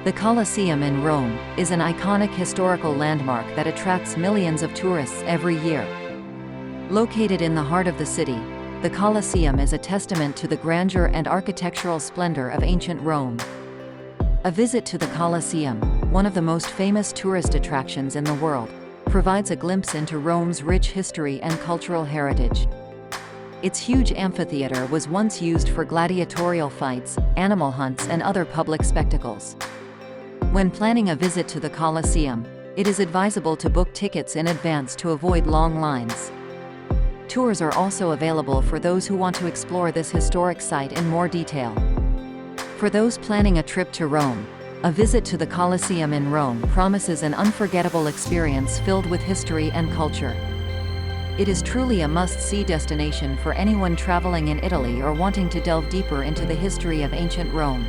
The Colosseum in Rome is an iconic historical landmark that attracts millions of tourists every year. Located in the heart of the city, the Colosseum is a testament to the grandeur and architectural splendor of ancient Rome. A visit to the Colosseum, one of the most famous tourist attractions in the world, provides a glimpse into Rome's rich history and cultural heritage. Its huge amphitheater was once used for gladiatorial fights, animal hunts, and other public spectacles. When planning a visit to the Colosseum, it is advisable to book tickets in advance to avoid long lines. Tours are also available for those who want to explore this historic site in more detail. For those planning a trip to Rome, a visit to the Colosseum in Rome promises an unforgettable experience filled with history and culture. It is truly a must-see destination for anyone traveling in Italy or wanting to delve deeper into the history of ancient Rome.